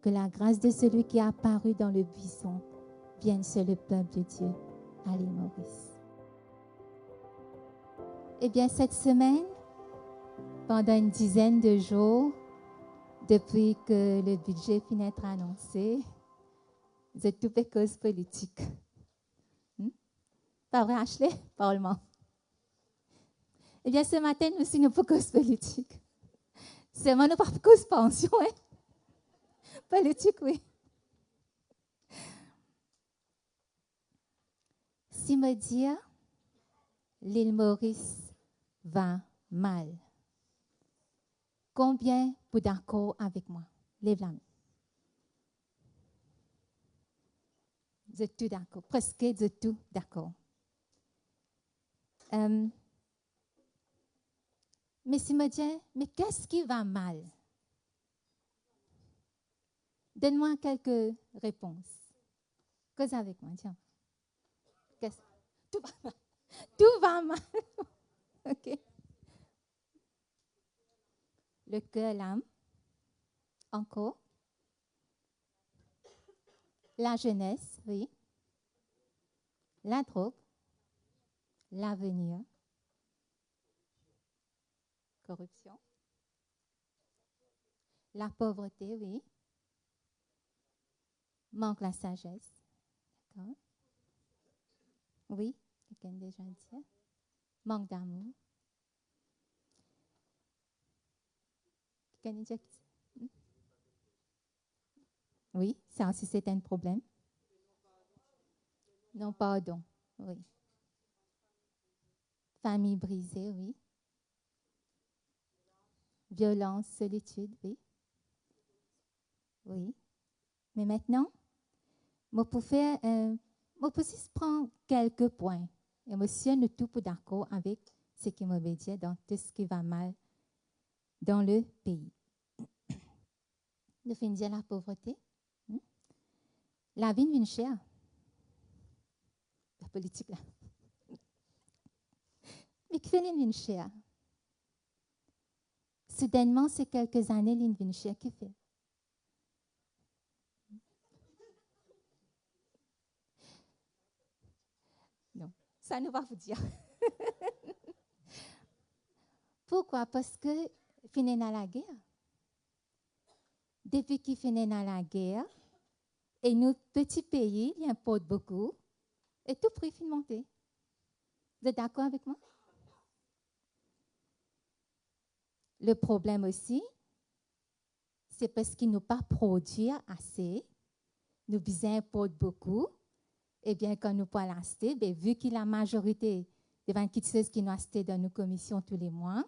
Que la grâce de celui qui est apparu dans le buisson vienne sur le peuple de Dieu à l'île Maurice. Eh bien, cette semaine, pendant une dizaine de jours, depuis que le budget finit d'être annoncé, vous êtes tout fait cause politique. Pas vrai, Ashley? Parlement. Eh bien, ce matin, nous sommes pas cause politique. C'est moi, nous pas cause pension, hein? Politique, oui. Si me dire, l'île Maurice va mal. Combien vous d'accord avec moi? Lève la main. Vous êtes tous d'accord. Presque vous êtes tous d'accord. Mais si me dit, mais qu'est-ce qui va mal? Donne-moi quelques réponses. Cause avec moi, tiens. Tout va mal. Tout va mal. OK. Le cœur, l'âme. Encore. La jeunesse, oui. La drogue. L'avenir. Corruption. La pauvreté, oui. Manque la sagesse. D'accord. Oui, quelqu'un déjà dit. Manque d'amour. Quelqu'un déjà dit. Oui, ça aussi c'est un problème. Non, pardon. Oui. Famille brisée, oui. Violence, solitude, oui. Oui. Mais maintenant, je peux prendre quelques points. Et monsieur ne tout pas d'accord avec ce qui m'a dit dans tout ce qui va mal dans le pays. Nous finissons la pauvreté. La vie devient chère. La politique, là. Mais qui fait devient chère? Soudainement, c'est quelques années, l'île devient chère. Qui fait? Non, ça ne va vous dire. Pourquoi? Parce que finit dans la guerre. Depuis qu'il finit dans la guerre, et nos petits pays, ils importent beaucoup, et tout prix finit monter. Vous êtes d'accord avec moi? Le problème aussi, c'est parce qu'ils n'ont pas produit assez, nous importent beaucoup, et bien quand nous pas l'acheter, vu que la majorité des banquiers qui nous achètent dans nos commissions tous les mois,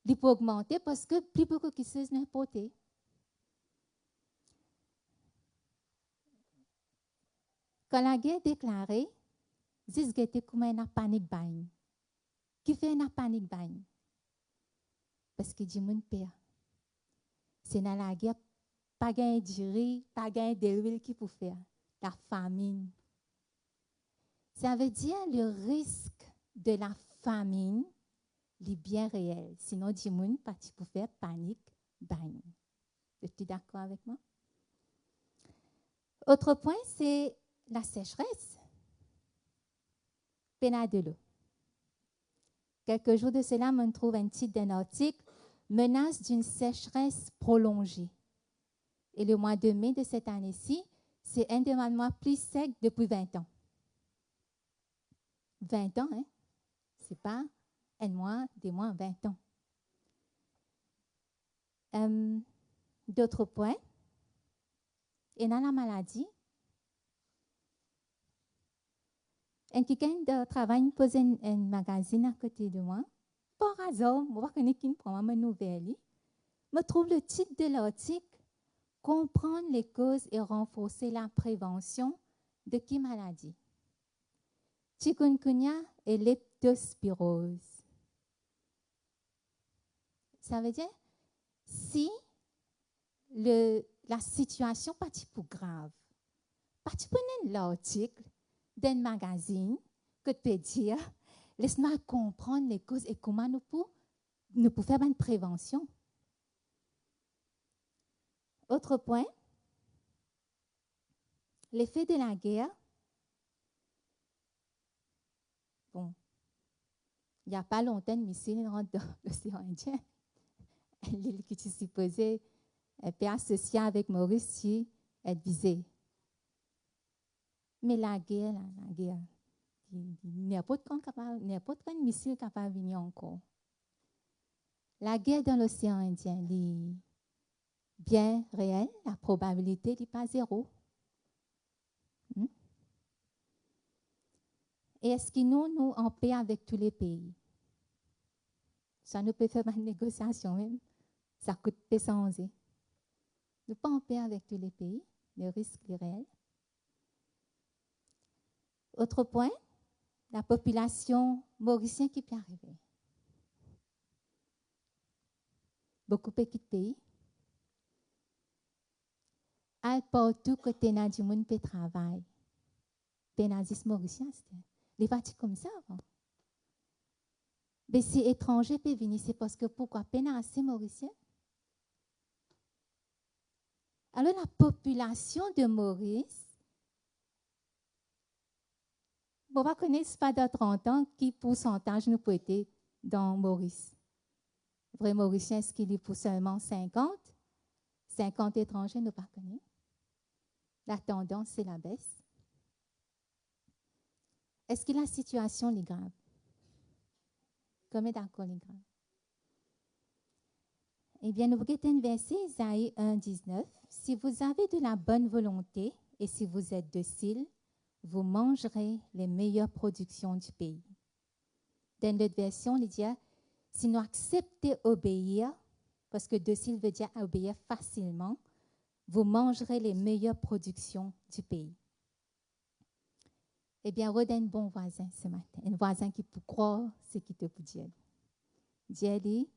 ils peuvent augmenter parce que plus beaucoup de qui nous importent. Quand la guerre est déclarée, ils ont comme une panique buying. Qui fait une panique buying? Parce que dit mon père, c'est dans la guerre, pas gain de riz, pas gain de l'huile qui peut faire. La famine. Ça veut dire le risque de la famine est bien réel. Sinon, dit mon pas pour faire panique buying. Es-tu d'accord avec moi? Autre point, c'est la sécheresse. Pénal de l'eau. Quelques jours de cela, on trouve un titre d'un article, menace d'une sécheresse prolongée. Et le mois de mai de cette année-ci, c'est un des mois plus secs depuis 20 ans. 20 ans, hein? Ce n'est pas un mois, des mois, 20 ans. D'autres points. Et dans la maladie, quelqu'un de travail pose un magazine à côté de moi. Par hasard, je connais qui prend ma nouvelle. Je trouve le titre de l'article comprendre les causes et renforcer la prévention de qui maladie? Chikungunya et leptospirose. Ça veut dire si la situation pas trop grave, pas trop l'article d'un magazine que tu peux dire, laisse-moi comprendre les causes et comment nous pouvons faire une prévention. Autre point, l'effet de la guerre. Bon, il n'y a pas longtemps, une missile rentre dans l'océan Indien. L'île qui est supposée être associée avec Maurice, être visée. Mais la guerre, n'importe quel missile capable de venir encore. La guerre dans l'océan Indien est bien réelle, la probabilité n'est pas zéro. Et est-ce que nous en paix avec tous les pays? Ça nous peut faire une négociation même. Ça coûte pas sans oser. Nous pas en paix avec tous les pays. Le risque est réel. Autre point, la population mauricienne qui peut arriver. Beaucoup de pays. Partout côté na du monde peut travailler. Pénazis mauricien, les partis comme ça avant. Mais si étranger peut venir, c'est parce que pourquoi pénazis mauricien? Alors la population de Maurice, on va connaître pas dans 30 ans qui pourcentage nous peut être dans Maurice. Vrai Mauricien, est-ce qu'il est pour seulement 50? 50 étrangers, nous pas connaître. La tendance, c'est la baisse. Est-ce que la situation est grave? Comment d'accord est grave? Eh bien, nous regardons verset Isaïe 1, 19. Si vous avez de la bonne volonté et si vous êtes docile, vous mangerez les meilleures productions du pays. Dans l'autre version, il dit, si nous acceptez obéir, parce que docile veut dire obéir facilement, vous mangerez les meilleures productions du pays. Eh bien, redonne un bon voisin ce matin, un voisin qui peut croire ce qu'il te peut dire. Dis-lui,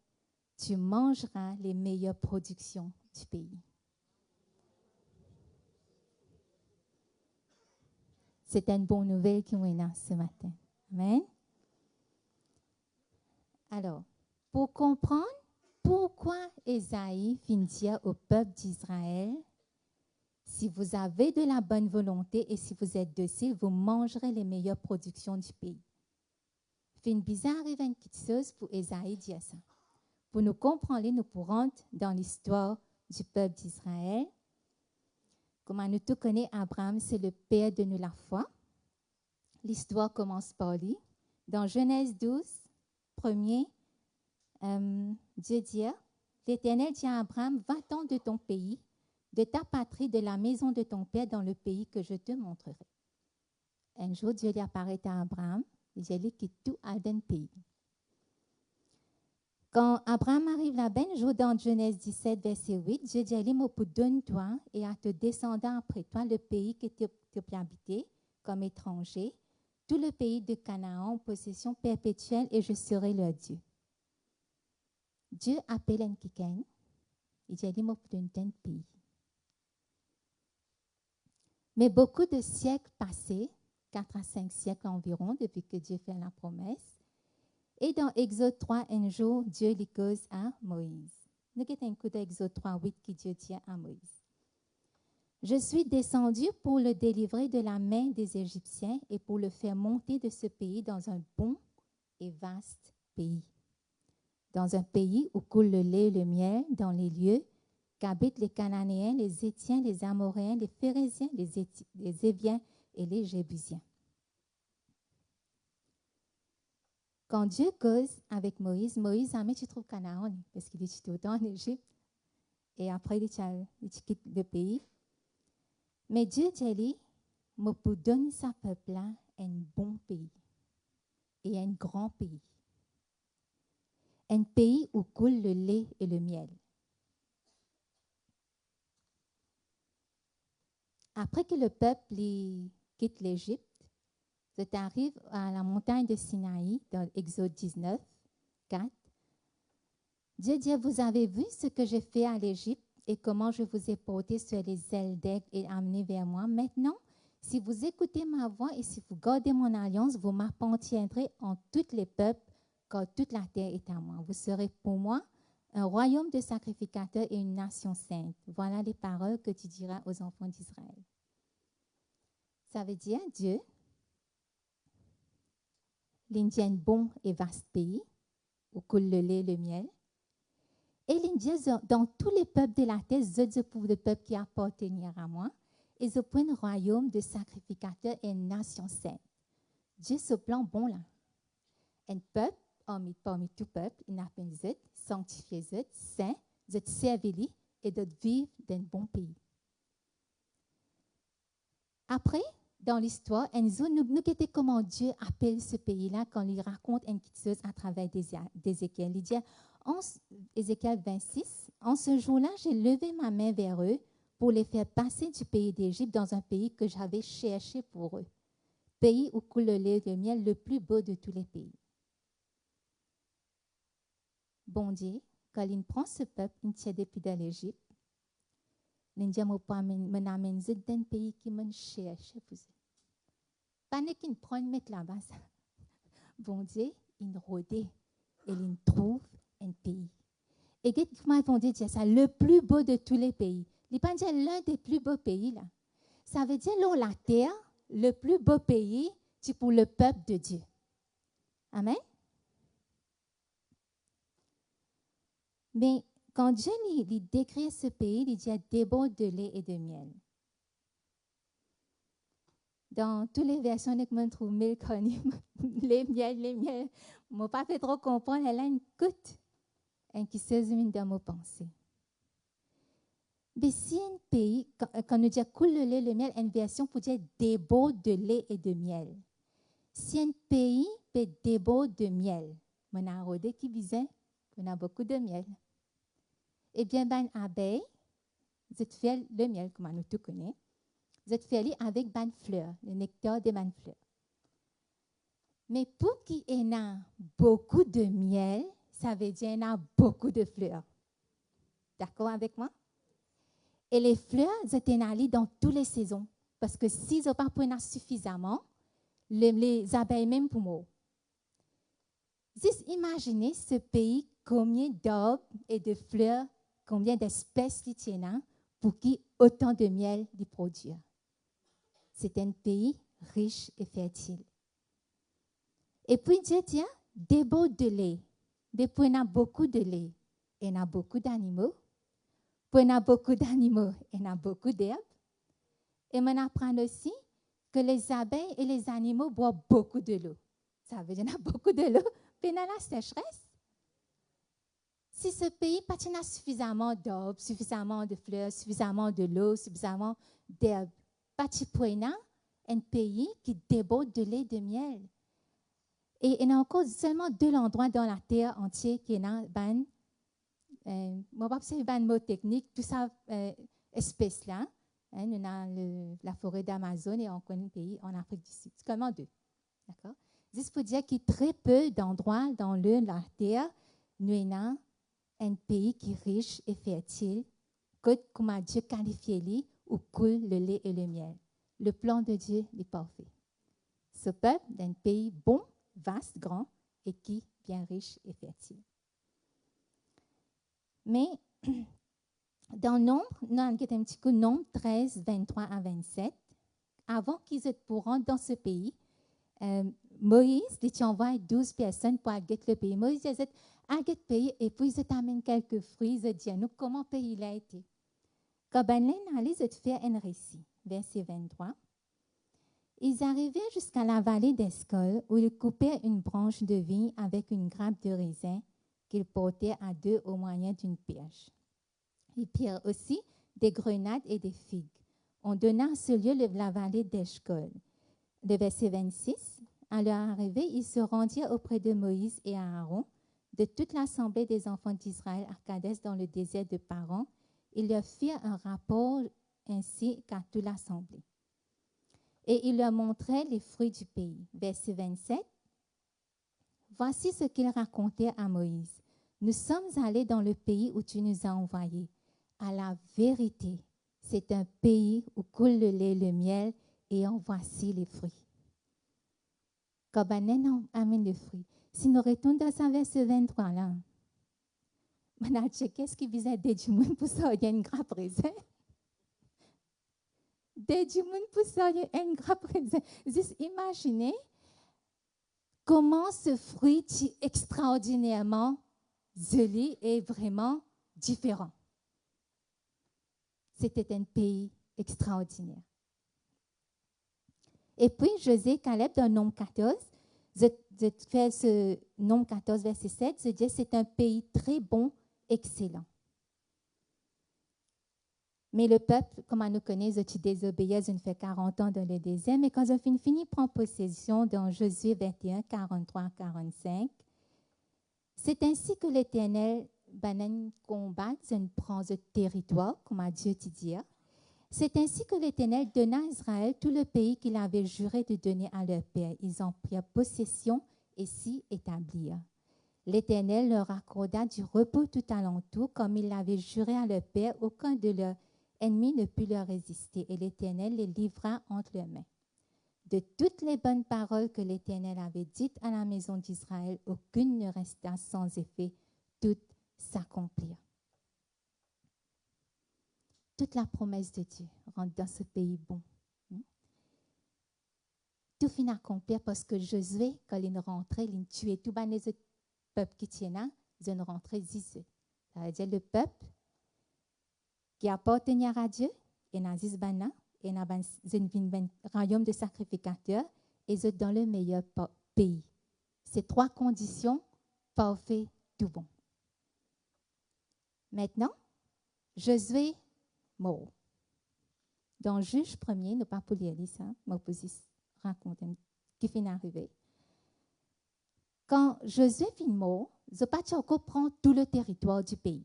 tu mangeras les meilleures productions du pays. C'est une bonne nouvelle qui nous est ce matin. Amen. Alors, pour comprendre pourquoi Ésaïe vient dire au peuple d'Israël, si vous avez de la bonne volonté et si vous êtes docile, vous mangerez les meilleures productions du pays. C'est une bizarre arrive une petite chose pour Ésaïe dire ça. Pour nous comprendre, nous pourrons dans l'histoire du peuple d'Israël. Comme nous tous connaissons, Abraham, c'est le père de nous la foi. L'histoire commence par lui. Dans Genèse 12, premier, Dieu dit, l'Éternel dit à Abraham, va-t'en de ton pays, de ta patrie, de la maison de ton père, dans le pays que je te montrerai. Un jour, Dieu lui apparaît à Abraham, et dit, il quitte tout à d'un pays. Quand Abraham arrive là-bas, un jour dans Genèse 17, verset 8, Dieu dit, moi pour donne-toi et à te descendants après toi le pays que tu peux habiter comme étranger, tout le pays de Canaan en possession perpétuelle et je serai leur Dieu. Dieu appelle un quelqu'un, il dit, moi pour donner un pays. Mais beaucoup de siècles passés, 4 à 5 siècles environ, depuis que Dieu fait la promesse, et dans Exode 3, un jour, Dieu lui cause à Moïse. Nous avons un coup d'Exode 3, 8 qui Dieu dit à Moïse. Je suis descendu pour le délivrer de la main des Égyptiens et pour le faire monter de ce pays dans un bon et vaste pays. Dans un pays où coule le lait et le miel, dans les lieux qu'habitent les Cananéens, les Étiens, les Amoréens, les Phérésiens, les Éviens et les Jébusiens. Quand Dieu cause avec Moïse, Moïse a mis tu trouves Canaan, parce qu'il était autant en Égypte. Et après, il quitte le pays. Mais Dieu dit, moi pour donner sa peuple-là un bon pays et un grand pays. Un pays où coule le lait et le miel. Après que le peuple quitte l'Égypte, ça arrive à la montagne de Sinaï, dans Exode 19, 4. Dieu dit, vous avez vu ce que j'ai fait à l'Égypte et comment je vous ai porté sur les ailes d'aigle et amené vers moi. Maintenant, si vous écoutez ma voix et si vous gardez mon alliance, vous m'appartiendrez en tous les peuples, car toute la terre est à moi. Vous serez pour moi un royaume de sacrificateurs et une nation sainte. Voilà les paroles que tu diras aux enfants d'Israël. Ça veut dire Dieu, l'Indien bon et vaste pays, où coule le lait et le miel. Et l'Indien, dans tous les peuples de la terre, je pour le peuple qui appartenir à moi, et je prends un royaume de sacrificateurs et une nation sainte. Dieu se plan bon là. Un peuple, parmi tout peuple, il appelle zut, sanctifié zut, saint, zut servi et de vivre dans un bon pays. Après, dans l'histoire, nous guettons comment Dieu appelle ce pays-là quand il raconte une petite chose à travers d'Ézéchiel. Il dit, en Ézéchiel 26, en ce jour-là, j'ai levé ma main vers eux pour les faire passer du pays d'Égypte dans un pays que j'avais cherché pour eux. Pays où coule le lait et le miel, le plus beau de tous les pays. Bon Dieu, quand il prend ce peuple, il tient depuis de l'Égypte, l'Indien m'amène dans un pays qui me cherche pour eux. Pas qu'il prend une mettre là-bas. Bon Dieu, il rôdait et il trouve un pays. Et comment bon Dieu dit ça, le plus beau de tous les pays. Il pas dire l'un des plus beaux pays là. Ça veut dire là la terre, le plus beau pays, c'est pour le peuple de Dieu. Amen. Mais quand Dieu il décrit ce pays, il dit déborde de lait et de miel. Dans toutes les versions, on trouve mille connues, les miel. Je n'ai pas fait trop comprendre, elle a une coûte qui se mine dans mes pensées. Mais si un pays, quand on dit coule le lait et le miel, une version pour dire déborde de lait et de miel. Si un pays peut déborde de miel, on a un rodé qui disait qu'on a beaucoup de miel. Eh bien, ben abeille, c'est fait le miel, comme nous tous connaissons. Vous êtes fait avec ban fleurs, le nectar des ban fleurs. Mais pour qu'il y ait beaucoup de miel, ça veut dire qu'il y a beaucoup de fleurs. D'accord avec moi? Et les fleurs, elles sont dans toutes les saisons. Parce que si ils n'ont pas pris suffisamment, les abeilles même pour moi. Juste imaginez ce pays, combien d'arbres et de fleurs, combien d'espèces il y a pour qu'il y ait autant de miel de produire. C'est un pays riche et fertile. Et puis Dieu dit, déborde de lait. Depuis, on a beaucoup de lait. Et on a beaucoup d'animaux. Puis on a beaucoup d'animaux. Et on a beaucoup d'herbes. Et on apprend aussi que les abeilles et les animaux boivent beaucoup de l'eau. Ça veut dire qu'il y a beaucoup de l'eau. Puis on a la sécheresse. Si ce pays n'a pas suffisamment d'arbres, suffisamment de fleurs, suffisamment de l'eau, suffisamment d'herbes, pas un pays qui déborde de lait et de miel. Et il y a encore seulement 2 endroits dans la terre entière qui est un ban. Je ne vais pas dire un mot technique, tout ça, espèce-là. On a la forêt d'Amazon et encore un pays en Afrique du Sud. C'est seulement 2. D'accord? Juste pour dire qu'il y a très peu d'endroits dans la terre, nous avons un pays qui est riche et fertile, comme Dieu qualifié, où coule le lait et le miel. Le plan de Dieu est parfait. Ce peuple d'un pays bon, vaste, grand et qui est bien riche et fertile. Mais dans Nombre, nous avons un petit coup, Nombre 13, 23 à 27. Avant qu'ils soient pour rentrer dans ce pays, Moïse il envoie 12 personnes pour aller le pays. Moïse dit à le pays et puis ils amènent quelques fruits. Ils disent nous comment le pays a été. Quand ils allaient faire un récit, verset 23. Ils arrivaient jusqu'à la vallée d'Escol où ils coupaient une branche de vigne avec une grappe de raisin qu'ils portaient à 2 au moyen d'une pioche. Ils prirent aussi des grenades et des figues. On donna à ce lieu la vallée d'Escol. Le verset 26. À leur arrivée, ils se rendirent auprès de Moïse et Aaron, de toute l'assemblée des enfants d'Israël à Kadès dans le désert de Paran. Ils leur firent un rapport ainsi qu'à toute l'assemblée. Et il leur montrait les fruits du pays. Verset 27. Voici ce qu'ils racontaient à Moïse. Nous sommes allés dans le pays où tu nous as envoyés. À la vérité, c'est un pays où coule le lait et le miel, et en voici les fruits. Quand on amène les fruits. Si nous retournons dans ce verset 23 là, On a checké ce qui visait des gens pour ça, il y a une grappe raisin. Des gens pour ça, il y a une grappe raisin. Juste imaginez comment ce fruit est extraordinairement joli et vraiment différent. C'était un pays extraordinaire. Et puis, Josué, Caleb, dans Nombre 14, je fais ce Nombre 14, verset 7, je dis c'est un pays très bon, excellent. Mais le peuple, comme on nous connaît, ils désobéissent, ils ont fait 40 ans dans le désert, mais quand ils ont fini prendre possession dans Josué 21, 43, 45, c'est ainsi que l'Éternel combat, il prend ce territoire, comme à Dieu te dit. C'est ainsi que l'Éternel donna à Israël tout le pays qu'il avait juré de donner à leur père. Ils en prirent possession et s'y établirent. L'Éternel leur accorda du repos tout alentour, comme il l'avait juré à leur père. Aucun de leurs ennemis ne put leur résister, et l'Éternel les livra entre leurs mains. De toutes les bonnes paroles que l'Éternel avait dites à la maison d'Israël, aucune ne resta sans effet, toutes s'accomplirent. Toute la promesse de Dieu rentre dans ce pays bon. Tout finit à accomplir parce que Josué, quand il rentrait, il tuait tout les autres peuples qui tiennent là, ils rentraient 10. Ça veut dire le peuple qui appartenait à Dieu, et dans 10 banana, et dans un royaume de sacrificateurs, et ils dans le meilleur pays. Ces 3 conditions, parfait, tout bon. Maintenant, Josué mort. Dans Juge 1er, nous pas pour lire ça, mais pour raconter qui finit d'arriver. Quand Josué finit mort, ils pas encore prendre tout le territoire du pays.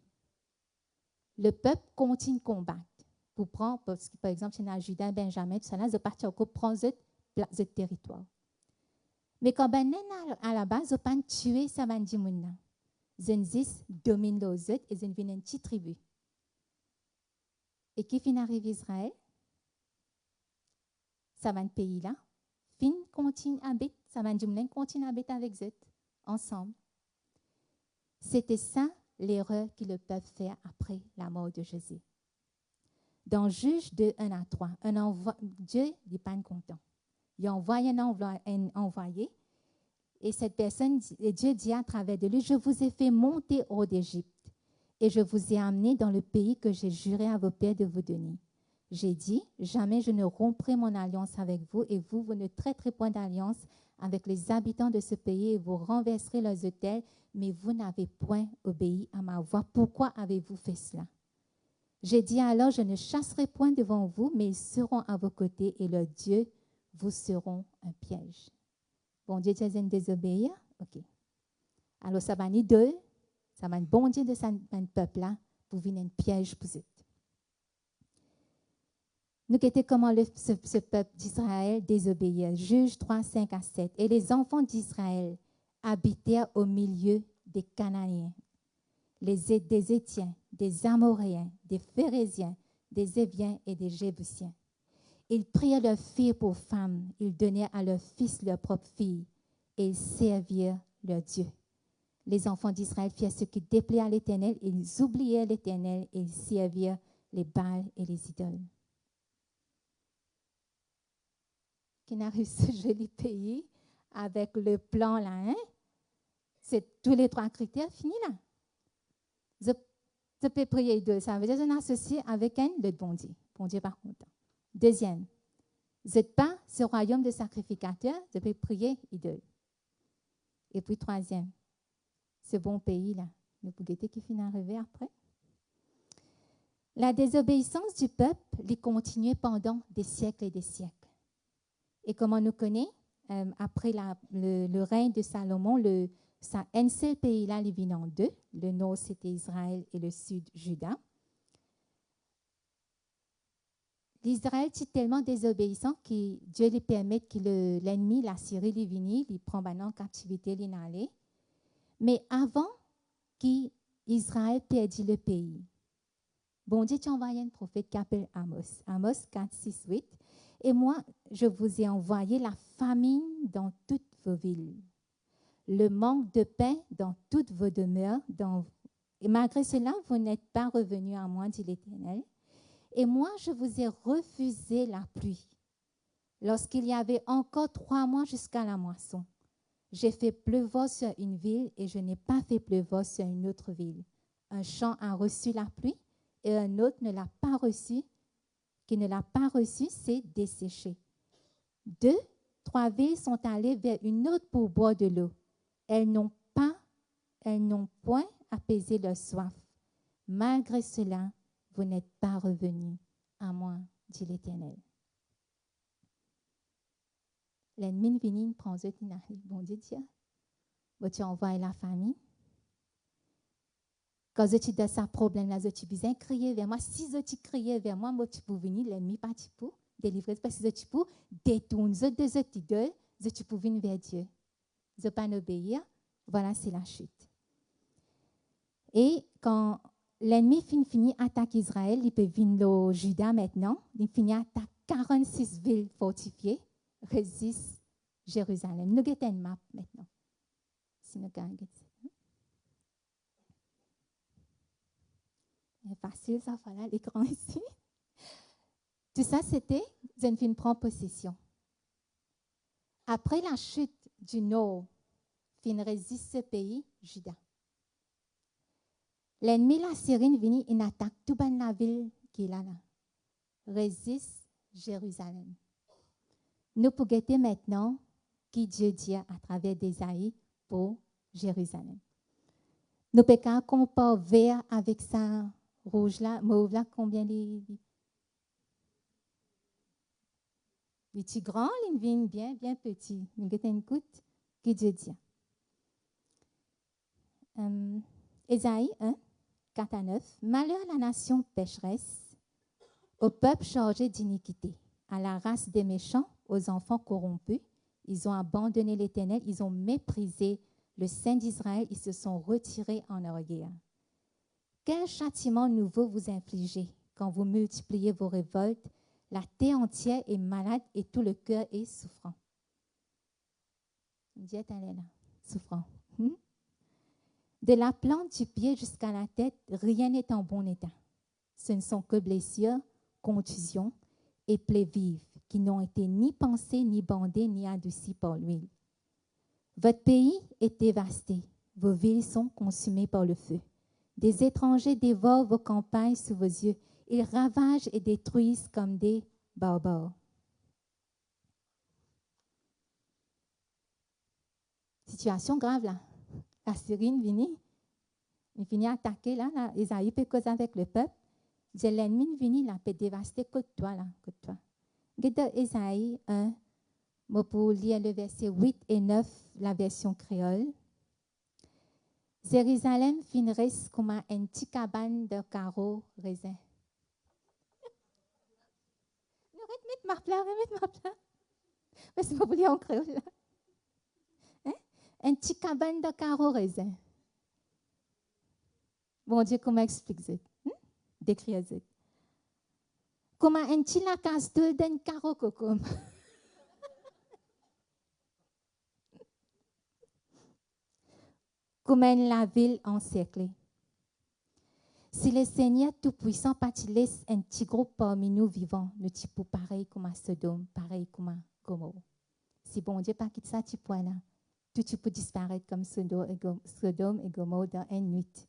Le peuple continue de combattre pour prendre, parce que par exemple, c'est dans Juda, Benjamin, tout ça, là, ils pas encore prendre ce territoire. Mais quand ben à la base, ils pas tué ça bandimouna. Ils dominent les autres et ils viennent une petite tribu. Et qui finit arrive Israël, ça va un pays là, fin continue à habiter, ça va un continue à habiter avec eux, ensemble. C'était ça l'erreur que le peuple fait après la mort de Jésus. Dans Juge 2, 1 à 3, Dieu n'est pas content. Il envoie un envoyé, et cette personne, Dieu dit à travers de lui, je vous ai fait monter hors d'Égypte. Et je vous ai amené dans le pays que j'ai juré à vos pères de vous donner. J'ai dit, jamais je ne romprai mon alliance avec vous, et vous ne traiterez point d'alliance avec les habitants de ce pays, et vous renverserez leurs autels, mais vous n'avez point obéi à ma voix. Pourquoi avez-vous fait cela? J'ai dit alors, je ne chasserai point devant vous, mais ils seront à vos côtés, et leurs dieux vous seront un piège. Bon Dieu, tu as désobéir? OK. Alors, ça va ni deux. Ça va bon Dieu de ce peuple-là pour venir un piège pour eux. Nous étions comment ce peuple d'Israël désobéir. Juge 3, 5 à 7. Et les enfants d'Israël habitèrent au milieu des Cananéens, des Étiens, des Amoréens, des Phérésiens, des Éviens et des Jébusiens. Ils prirent leurs filles pour femmes, ils donnèrent à leurs fils leurs propres filles, et ils servirent leur Dieu. Les enfants d'Israël firent ce qui déplaît à l'Éternel, ils oublièrent l'Éternel et ils servirent les Baals et les idoles. Qui a réussi ce joli pays avec le plan là, hein? C'est tous les 3 critères finis là. Je peux prier 2, ça veut dire que je associé avec un le bon Dieu. Bon Dieu par contre. Deuxième, vous n'êtes pas ce royaume de sacrificateurs, je peux prier idole. Et puis troisième, ce bon pays-là, le Bougueté qui finit d'arriver après. La désobéissance du peuple les continuait pendant des siècles et des siècles. Et comme on nous connaît, après le règne de Salomon, un seul pays-là, il vient en 2. Le nord, c'était Israël et le sud, Juda. L'Israël est tellement désobéissant que Dieu lui permet que l'ennemi, la Syrie, il vient, il prend en captivité, il allait. Mais avant qu'Israël perdit le pays, bon Dieu t'a envoyé un prophète qui s'appelle Amos. Amos 4, 6, 8. Et moi, je vous ai envoyé la famine dans toutes vos villes, le manque de pain dans toutes vos demeures, dans Et malgré cela, vous n'êtes pas revenus à moi, dit l'Éternel. Et moi, je vous ai refusé la pluie. Lorsqu'il y avait encore 3 mois jusqu'à la moisson, j'ai fait pleuvoir sur une ville et je n'ai pas fait pleuvoir sur une autre ville. Un champ a reçu la pluie et un autre ne l'a pas reçu. Qui ne l'a pas reçu, c'est desséché. 2, 3 villes sont allées vers une autre pour boire de l'eau. Elles n'ont point apaisé leur soif. Malgré cela, vous n'êtes pas revenus à moi, dit l'Éternel. L'ennemi vient prendre bon Dieu, tu envoies la famille. Quand tu as ce problème-là, tu besoin crier vers moi. Si tu criais vers moi, tu peux venir, l'ennemi pas pour délivrer, parce que tu peux détourner de cette idole, tu peux venir vers Dieu. Tu ne peux pas obéir. Voilà, c'est la chute. Et quand l'ennemi finit attaquer Israël, il peut venir au Juda maintenant, il finit attaquer 46 villes fortifiées, résiste Jérusalem. Nous avons une map maintenant. Si nous avons c'est facile, ça, voilà, l'écran ici. Tout ça, c'était une fin prend possession. Après la chute du nord, fin résiste ce pays, Juda. L'ennemi, la Syrie, vient, il attaque toute la ville qui est là. Résiste Jérusalem. Nous pouvons guetter maintenant qui Dieu dit à travers d'Ésaïe pour Jérusalem. Nous pouvons comparer vert avec ça. Rouge là, mauve là, combien les petits grands, les vignes bien petits. Nous avons une goutte qui Dieu dit. Ésaïe 1, 4 à 9. Malheur à la nation pécheresse, au peuple chargé d'iniquité, à la race des méchants, aux enfants corrompus. Ils ont abandonné l'Éternel, ils ont méprisé le Saint d'Israël, ils se sont retirés en orgueil. Quel châtiment nouveau vous infligez quand vous multipliez vos révoltes? La terre entière est malade et tout le cœur est souffrant. Dieu est là, souffrant. De la plante du pied jusqu'à la tête, rien n'est en bon état. Ce ne sont que blessures, contusions et plaies vives qui n'ont été ni pansées, ni bandées, ni adoucies par l'huile. Votre pays est dévasté, vos villes sont consumées par le feu. Des étrangers dévorent vos campagnes sous vos yeux. Ils ravagent et détruisent comme des barbares. Situation grave là. La Syrie vient, il finit à attaquer là, Isaïe peut causer avec le peuple. L'ennemi vient, il peut dévaster que toi là, que toi. Regarde Isaïe 1, pour lire le verset 8 et 9, la version créole. Jérusalem finirait comme une petite cabane de carreaux raisin. Nous remettons ma plat. Parce que vous voulez en créole là. Hein? Une petite cabane de carreaux raisin. Bon Dieu, comment explique ça? Décrire ça. Comment une petite lacasse d'un carreau coco. Comme la ville encerclée. Si le Seigneur Tout-Puissant laisse un petit groupe parmi nous vivants, le petit peu pareil comme à Sodome, pareil comme à Gomorrhe. Si bon Dieu pas quitte ça, tu peux là, tu peux disparaître comme Sodome et Gomorrhe dans une nuit.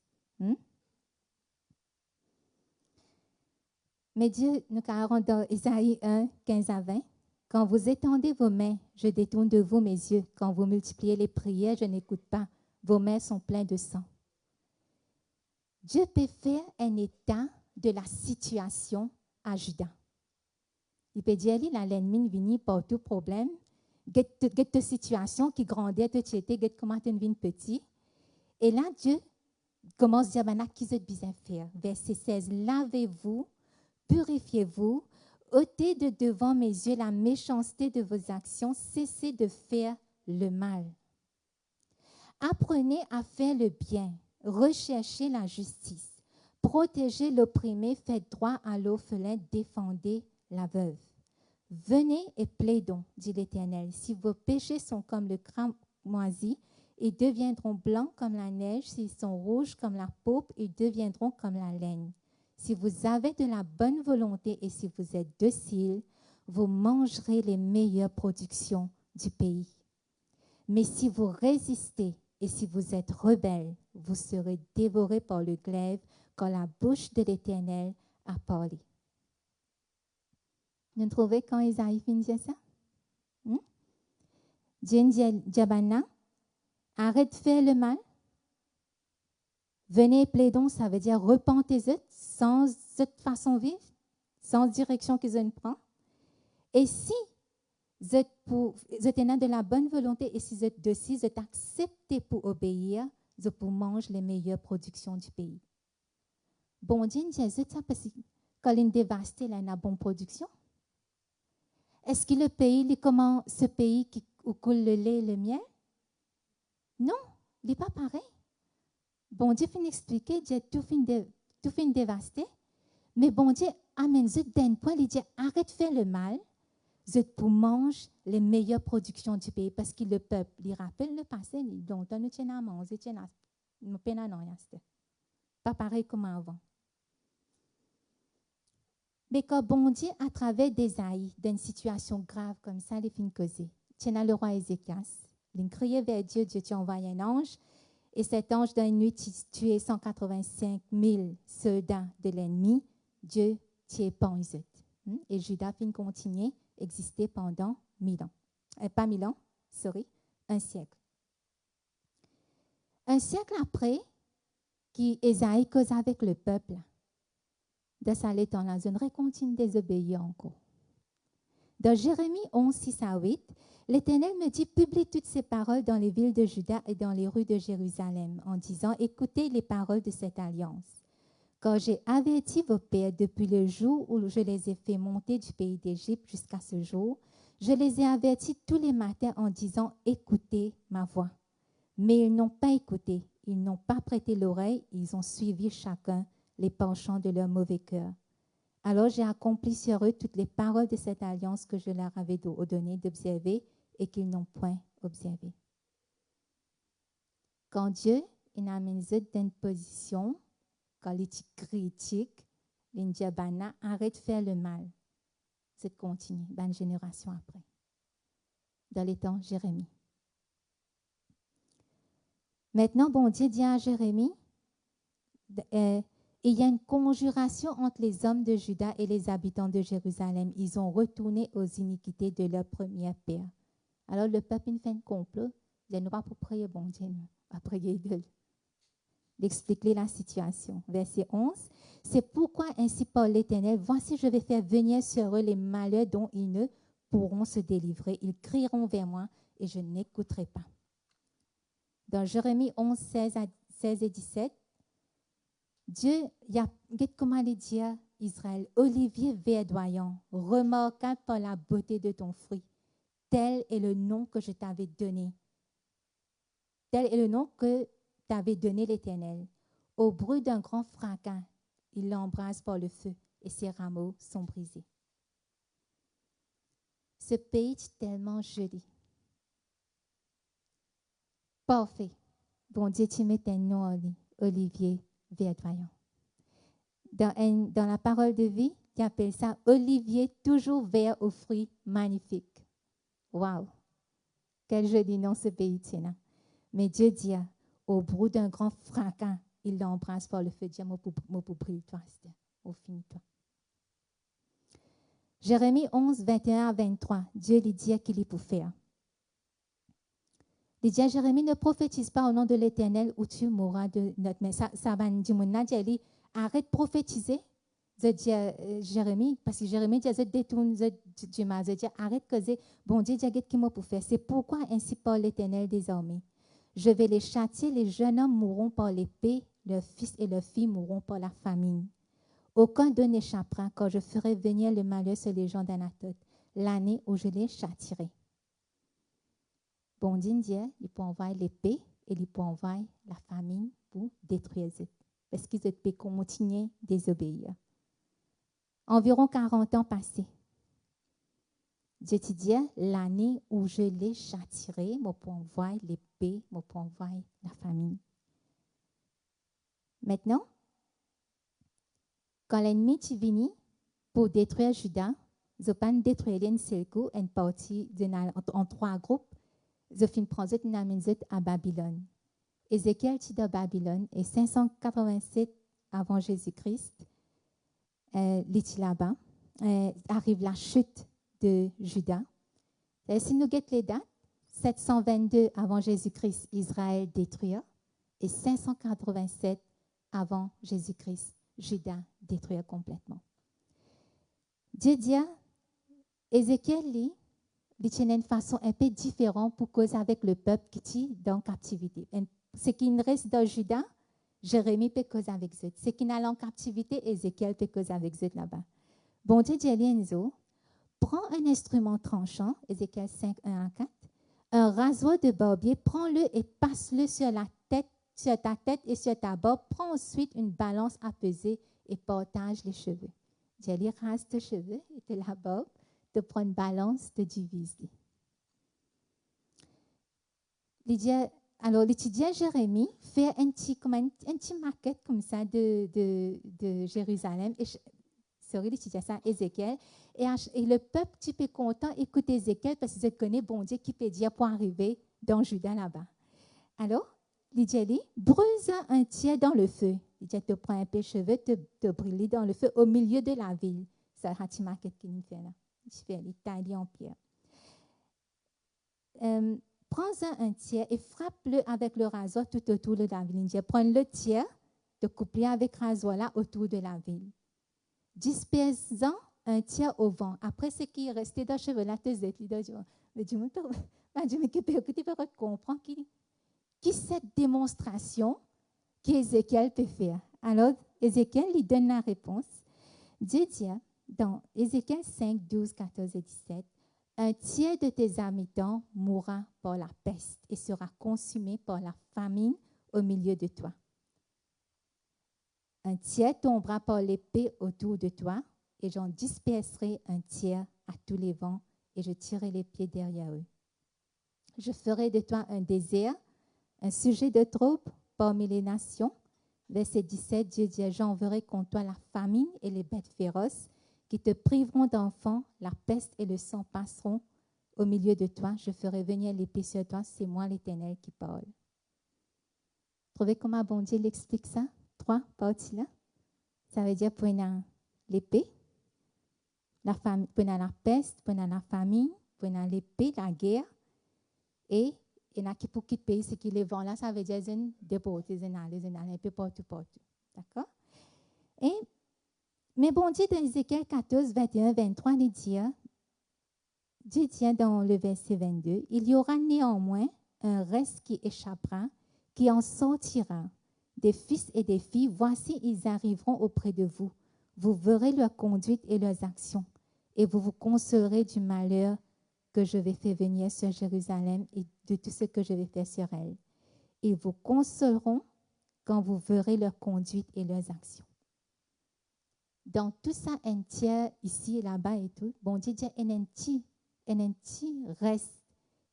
Mais Dieu nous carrément dans Isaïe 1, 15 à 20. Quand vous étendez vos mains, je détourne de vous mes yeux. Quand vous multipliez les prières, je n'écoute pas. Vos mains sont pleines de sang. Dieu peut faire un état de la situation à Juda. Il peut dire, l'ennemi vient par tout problème. Get ta situation qui grandit, tu étais, get comment tu viens petit. Et là, Dieu commence à dire, maintenant, qu'est-ce que vous avez faire? Verset 16, lavez-vous, purifiez-vous, ôtez de devant mes yeux la méchanceté de vos actions, cessez de faire le mal. Apprenez à faire le bien, recherchez la justice, protégez l'opprimé, faites droit à l'orphelin, défendez la veuve. Venez et plaidons, dit l'Éternel, si vos péchés sont comme le cramoisi Ils deviendront blancs comme la neige. S'ils sont rouges comme la pourpre, ils deviendront comme la laine. Si vous avez de la bonne volonté et si vous êtes docile, vous mangerez les meilleures productions du pays. Mais si vous résistez et si vous êtes rebelles, vous serez dévorés par le glaive quand la bouche de l'Éternel a parlé. Vous trouvez quand Isaïe finit ça? Djabana, arrête de faire le mal. Venez plaidons, ça veut dire repentez-vous sans cette façon de vivre, sans direction qu'ils ont prend. Et si vous êtes de la bonne volonté et si vous êtes docile, vous êtes accepté pour obéir, vous pouvez manger les meilleures productions du pays. Bon Dieu, Jésus, ça parce que quand il dévaste, il a une bonne production. Est-ce que le pays, comment ce pays où coule le lait et le miel? Non, il n'est pas pareil. Bon Dieu finit d'expliquer, Dieu tout finit dévasté. Mais bon Dieu amène vous d'un point, il dit arrête de faire le mal, vous pour manger les meilleures productions du pays parce que le peuple, il rappelle le passé, dont on ne tient à manger, pas pareil comme avant. Mais quand bon Dieu, à travers des aïs, d'une situation grave comme ça, il finit causer. Tiens le roi Ézéchias, il criait vers Dieu, Dieu t'a envoyé un ange. Et cet ange, dans une nuit, tuait 185 000 soldats de l'ennemi. Dieu t'y pas eux. Et Juda fin continuer à exister pendant 1000 ans. Pas 1000 ans, un siècle. Un siècle après, qu'Ésaïe cause avec le peuple, de sa lettre, la zone continue de désobéir encore. Dans Jérémie 11, 6 à 8, l'Éternel me dit, publie toutes ces paroles dans les villes de Juda et dans les rues de Jérusalem, en disant, écoutez les paroles de cette alliance. Quand j'ai averti vos pères depuis le jour où je les ai fait monter du pays d'Égypte jusqu'à ce jour, je les ai avertis tous les matins en disant, écoutez ma voix. Mais ils n'ont pas écouté, ils n'ont pas prêté l'oreille, ils ont suivi chacun les penchants de leur mauvais cœur. Alors j'ai accompli sur eux toutes les paroles de cette alliance que je leur avais donné d'observer et qu'ils n'ont point observé. Quand Dieu amène dans une position, quand il est critique, l'Indiabana arrête de faire le mal. C'est continue, une génération après. Dans les temps Jérémie. Maintenant, bon Dieu dit à Jérémie, il y a une conjuration entre les hommes de Juda et les habitants de Jérusalem. Ils ont retourné aux iniquités de leur premier père. Alors le peuple fait un complot. Il ne va pas prier bon Dieu, on va prier d'eux. D'expliquer la situation. Verset 11. C'est pourquoi ainsi parle l'Éternel, voici je vais faire venir sur eux les malheurs dont ils ne pourront se délivrer. Ils crieront vers moi et je n'écouterai pas. Dans Jérémie 11, 16 et 17, Dieu, comment il dit à Israël, olivier verdoyant, remarquable par la beauté de ton fruit. Tel est le nom que je t'avais donné. Tel est le nom que t'avait donné l'Éternel. Au bruit d'un grand fracas, il l'embrase par le feu et ses rameaux sont brisés. Ce pays est tellement joli. Parfait. Bon Dieu, tu mets un nom, olivier verdoyant. Dans la parole de vie, tu appelles ça olivier toujours vert aux fruits magnifiques. Wow! Quel joli nom ce pays, Tina. Mais Dieu dit, au bruit d'un grand fracas, il l'embrasse par le feu. Dieu m'a pour brûler toi, au fini toi. Jérémie 11, 21 à 23, Dieu lui dit qu'il est pour faire. Il dit à Jérémie, ne prophétise pas au nom de l'Éternel ou tu mourras de notre main. Ça va nous dire, arrête de prophétiser. Je dis à Jérémie, parce que Jérémie dit, je détourne du mal. Je dis, arrête de causer. Bon Dieu, dis qui m'a pour faire. C'est pourquoi ainsi parle l'Éternel des armées. Je vais les châtier, les jeunes hommes mourront par l'épée, leurs fils et leurs filles mourront par la famine. Aucun d'eux n'échappera quand je ferai venir le malheur sur les gens d'Anatote, l'année où je les châtierai. Bon Dieu, il peut envoyer l'épée et il peut envoyer la famine pour détruire eux. Parce qu'ils peuvent continuer à désobéir. Environ 40 ans passés. Dieu te dit, l'année où je l'ai châtiré, mon pour envoyer l'épée, mon pour envoyer la famine. Maintenant, quand l'ennemi est venu pour détruire Juda, ils ont pas détruit une seule coup, une partie en 3 groupes, ils ont fini de prendre une amène à Babylone. Ézéchiel est à Babylone et 587 avant Jésus-Christ, il est là-bas, arrive la chute de Juda. Et si nous guettons les dates, 722 avant Jésus-Christ, Israël détruit, et 587 avant Jésus-Christ, Juda détruit complètement. Dieu dit, Ézéchiel lit d'une façon un peu différente pour causer avec le peuple qui est dans captivité. Ce qui reste dans Juda, Jérémie peut causer avec eux. Ce qui est en captivité, Ézéchiel peut causer avec eux là-bas. Bon Dieu dit Enzo, prends un instrument tranchant, Ézéchiel 5, 1 à 4, un rasoir de barbier, prends-le et passe-le sur ta tête et sur ta barbe. Prends ensuite une balance à peser et partage les cheveux. Dieu rase tes cheveux et de la barbe, de prendre une balance, de diviser. Alors, l'étudiant Jérémie fait un petit maquette comme ça de Jérusalem. L'étudiant ça, Ézéchiel. Et le peuple, tu peux content écouter Ézéchiel parce qu'ils connaissent bon Dieu qui peut dire pour arriver dans Juda là-bas. Alors, il dit, brûle un tiers dans le feu. Il dit, te prends un peu de cheveux, te brûler dans le feu au milieu de la ville. C'est un petit maquette qu'il fait là. Il fait les tailles en pierre. Prends-en un tiers et frappe-le avec le rasoir tout autour de la ville. Il dit, prends le tiers, te coupe-le avec le rasoir là autour de la ville. Disperse-en un tiers au vent. Après, ce qui est resté dans le cheveu là, te zète. Mais Dieu peut comprendre qui cette démonstration qu'Ézéchiel peut faire. Alors, Ézéchiel lui donne la réponse. Dieu dit dans Ézéchiel 5, 12, 14 et 17, un tiers de tes habitants mourra par la peste et sera consumé par la famine au milieu de toi. Un tiers tombera par l'épée autour de toi et j'en disperserai un tiers à tous les vents et je tirerai les pieds derrière eux. Je ferai de toi un désert, un sujet de trouble parmi les nations. Verset 17, Dieu dit, j'enverrai contre toi la famine et les bêtes féroces qui te priveront d'enfants, la peste et le sang passeront au milieu de toi. Je ferai venir l'épée sur toi, c'est moi l'Éternel qui parle. Trouvez comment bon Dieu l'explique ça? 3 parties là. Ça veut dire pour l'épée, pour la peste, pour la famine, pour l'épée, la guerre. Et il y en a qui pour quitter le pays, c'est que les vents là, ça veut dire une déporter, un peu partout. D'accord? Mais bon Dieu, dans Ézéchiel 14, 21, 23, il dit, Dieu dit dans le verset 22, il y aura néanmoins un reste qui échappera, qui en sortira, des fils et des filles, voici, ils arriveront auprès de vous. Vous verrez leur conduite et leurs actions, et vous vous consolerez du malheur que je vais faire venir sur Jérusalem et de tout ce que je vais faire sur elle. Ils vous consoleront quand vous verrez leur conduite et leurs actions. Dans tout ça, un tiers ici et là-bas et tout, bon Dieu dit un petit reste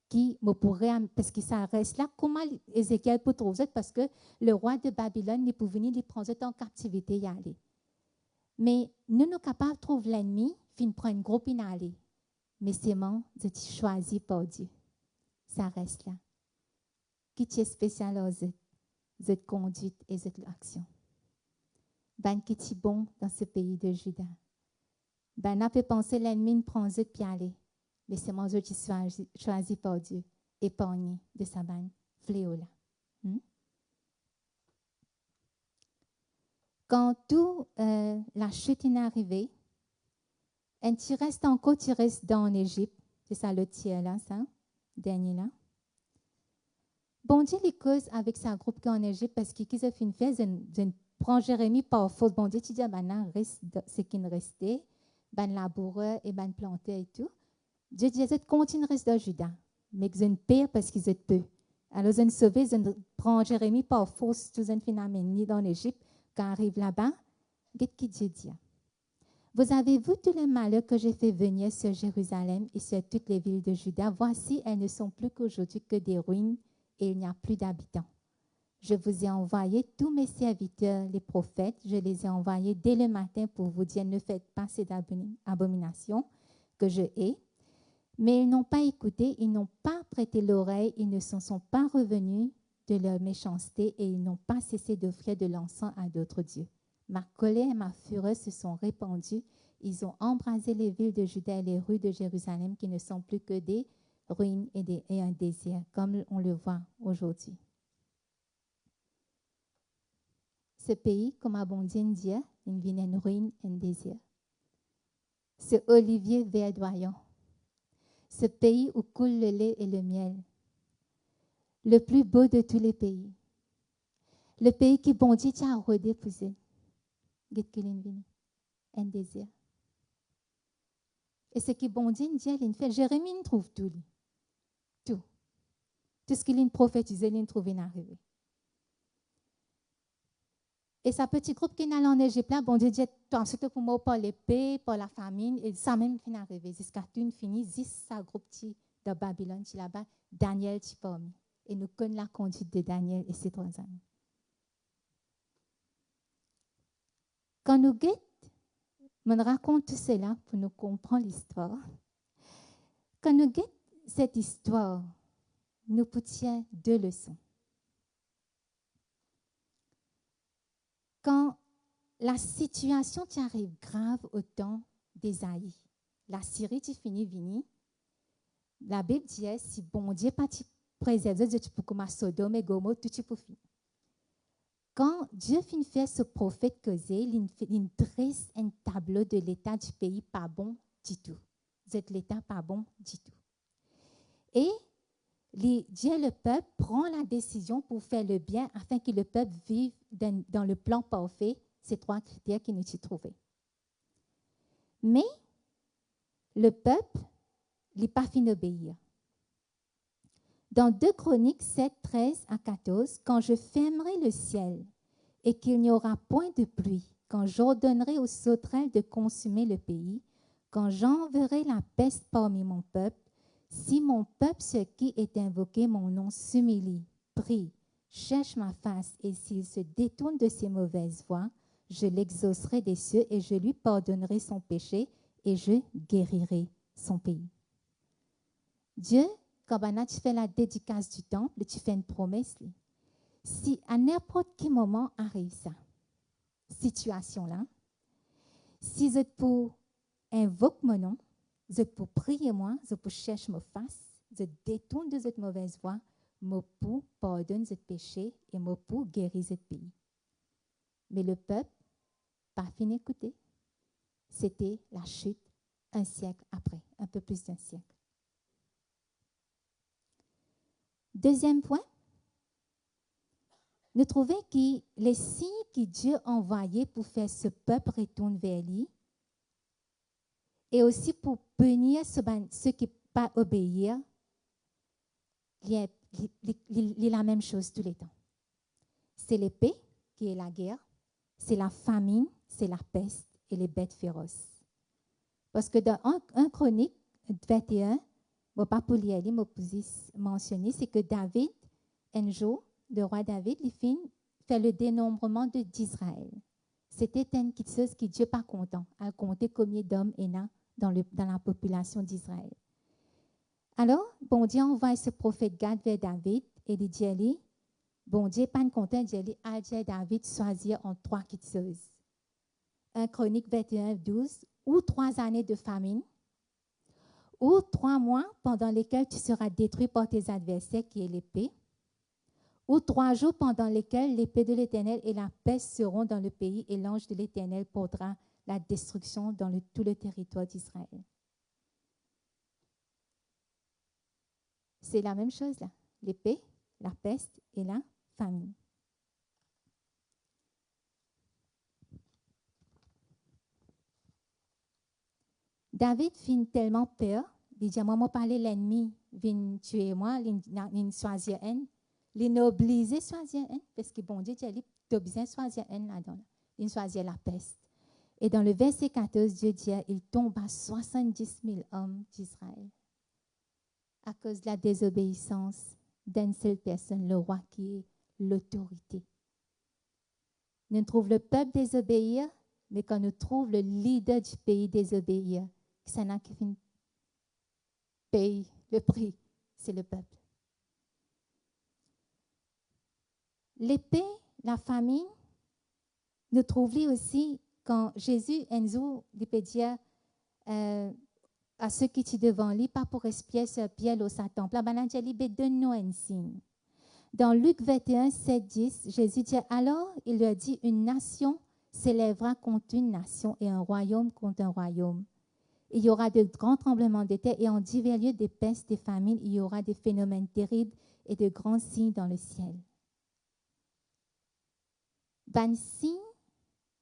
qui me pourrait, parce que ça reste là, comment Ézéchiel peut trouver ça? Parce que le roi de Babylone, il peut venir les prendre en captivité y aller. Mais nous sommes capables de trouver l'ennemi, fin prendre un groupe y aller. Mais c'est moi, je suis choisi par Dieu. Ça reste là. Qui est spécial aux cette conduite et cette action. Ben qui est bon dans ce pays de Juda. Ben on peut penser l'ennemi ne prend et puis aller. Mais c'est moi qui suis choisi par Dieu, épargné de sa banne fléau là. Quand tout la chute est arrivée, tu restes encore, tu restes dans l'Égypte. C'est ça le tiers là, ça, dernier là. Bon Dieu les cause avec sa groupe qui est en Égypte parce qu'ils ont fait une fête, je prends Jérémie par force. Bon Dieu, tu dis, ben reste ce qui ne restait, ben laboureur et ben planteur et tout. Dieu dit, continue de rester dans Juda, mais que je ne perds parce qu'ils sont peu. Alors, je ne sauve, je prends Jérémie par force, tout un phénomène dans l'Égypte. Quand arrive là-bas, qu'est-ce que Dieu dit? Vous avez vu tous les malheurs que j'ai fait venir sur Jérusalem et sur toutes les villes de Juda. Voici, elles ne sont plus qu'aujourd'hui que des ruines et il n'y a plus d'habitants. Je vous ai envoyé tous mes serviteurs, les prophètes. Je les ai envoyés dès le matin pour vous dire, ne faites pas cette abomination que je hais. Mais ils n'ont pas écouté, ils n'ont pas prêté l'oreille, ils ne s'en sont pas revenus de leur méchanceté et ils n'ont pas cessé d'offrir de l'encens à d'autres dieux. Ma colère et ma fureur se sont répandues. Ils ont embrasé les villes de Juda et les rues de Jérusalem qui ne sont plus que des ruines et un désert, comme on le voit aujourd'hui. Ce pays, comme a bon Dieu dit, il vient une ruine, un désert. Ce olivier verdoyant, ce pays où coule le lait et le miel, le plus beau de tous les pays, le pays qui bon Dieu t'a rodé pour eux. Un désert. Et ce qui bon Dieu dit, il fait, Jérémie trouve tout. Tout. Tout ce qu'il a prophétisé, il trouve arrivé. Et sa petit groupe qui est allé en Égypte, là, bon Dieu dit, surtout pour moi, par l'épée, par la famine, et ça même finit arrivé. Jusqu'à tout fini, 10 sa groupe de Babylone, là-bas, Daniel, tu parmi. Et nous connaissons la conduite de Daniel et ses 3 amis. Quand nous guettons, on raconte tout cela pour nous comprendre l'histoire. Quand nous guettons cette histoire, nous pouvons 2 leçons. Quand la situation t'arrive grave au temps d'Ésaïe, la Syrie tu finis vini, la Bible dit si bon Dieu pas te préserver, tu peux comme à Sodome et Gomorrhe, tout tu peux finir. Quand Dieu finit faire ce prophète causé, il dresse un tableau de l'état du pays pas bon du tout. C'est l'état pas bon du tout. Et Dieu, le peuple, prend la décision pour faire le bien afin que le peuple vive dans le plan parfait, ces 3 critères qu'il nous y trouvait. Mais le peuple n'est pas fin d'obéir. Dans 2 Chroniques 7, 13 à 14, quand je fermerai le ciel et qu'il n'y aura point de pluie, quand j'ordonnerai aux sauterelles de consumer le pays, quand j'enverrai la peste parmi mon peuple, si mon peuple sur qui est invoqué mon nom s'humilie, prie, cherche ma face, et s'il se détourne de ses mauvaises voies, je l'exaucerai des cieux et je lui pardonnerai son péché et je guérirai son pays. Dieu, quand tu fais la dédicace du temple, tu fais une promesse. Si à n'importe quel moment arrive ça, situation-là, si vous êtes pour invoquer mon nom, je peux prier moi, je peux chercher ma face, je détourne de cette mauvaise voie, je peux pardonner ce péché et je peux guérir ce pays. Mais le peuple, pas fini d'écouter, c'était la chute 1 siècle après, un peu plus d'1 siècle. Deuxième point, nous trouvons que les signes que Dieu a envoyés pour faire ce peuple retourner vers lui, et aussi pour punir ceux qui ne pas obéir, il est la même chose tous les temps. C'est l'épée qui est la guerre, c'est la famine, c'est la peste et les bêtes féroces. Parce que dans 1 Chronique 21, je ne vais pas pour lire, je vais mentionner, c'est que David, un jour, le roi David, il fait le dénombrement d'Israël. C'était une petite chose qui Dieu pas content, à compter combien d'hommes il y a dans la population d'Israël. Alors, bon Dieu envoie ce prophète Gad vers David et il dit à lui, bon Dieu pas content, il dit à David choisir en 3 petites choses. 1 Chronique 21, 12, ou 3 années de famine, ou 3 mois pendant lesquels tu seras détruit par tes adversaires qui est l'épée, ou 3 jours pendant lesquels l'épée de l'Éternel et la peste seront dans le pays et l'ange de l'Éternel portera la destruction dans tout le territoire d'Israël. C'est la même chose là, l'épée, la peste et la famine. David fit tellement peur, il dit, moi, parler l'ennemi vient tuer moi, il choisit un, il obligé choisir un, parce que bon Dieu, il a besoin choisir un là-dedans, il choisit la peste. Et dans le verset 14, Dieu dit, il tomba 70 000 hommes d'Israël à cause de la désobéissance d'une seule personne, le roi qui est l'autorité. Nous trouvons le peuple désobéir, mais quand nous trouvons le leader du pays désobéir, ça n'a qui paye le prix, c'est le peuple. L'épée, la famine, nous trouvons aussi quand Jésus nous peut dire à ceux qui sont devant lui, pas pour espier ce pied au Satan. La banane dit, donne-nous un signe. Dans Luc 21, 7, 10, Jésus dit, alors il leur dit, une nation s'élèvera contre une nation et un royaume contre un royaume. Il y aura de grands tremblements de terre et en divers lieux des pestes, des famines, il y aura des phénomènes terribles et de grands signes dans le ciel. Un signe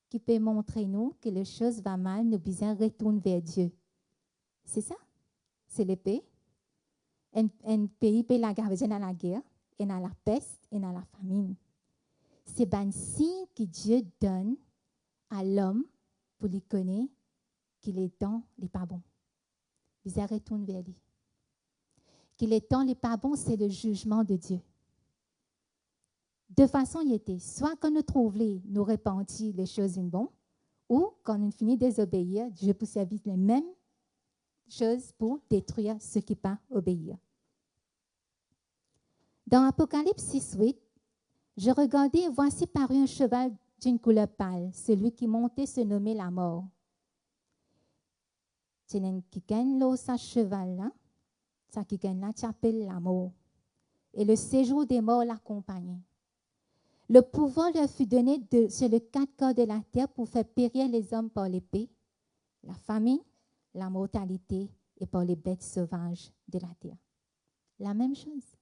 qui peut montrer nous que les choses vont mal, nous besoin retourner vers Dieu. C'est ça. C'est l'épée. Un pays peut la garder dans la guerre, et dans la peste, et dans la famine. C'est un signe que Dieu donne à l'homme pour lui connaître qu'il est temps, il n'est pas bon. Ils retournent vers lui. Qu'il est temps, il n'est pas bon, c'est le jugement de Dieu. De façon, il était soit quand nous trouvons nous repentir les choses une bonne, ou quand nous finissons de désobéir, Dieu peut servir les mêmes choses pour détruire ceux qui ne pas obéir. Dans Apocalypse 6, 8, je regardais et voici parut un cheval d'une couleur pâle, celui qui montait se nommait la mort. C'est un qui gagne là, ce cheval-là, ça qui gagne là, tu appelles la mort. Et le séjour des morts l'accompagnait. Le pouvoir leur fut donné sur les 4 corps de la terre pour faire périr les hommes par l'épée, la famine, la mortalité et par les bêtes sauvages de la terre. La même chose.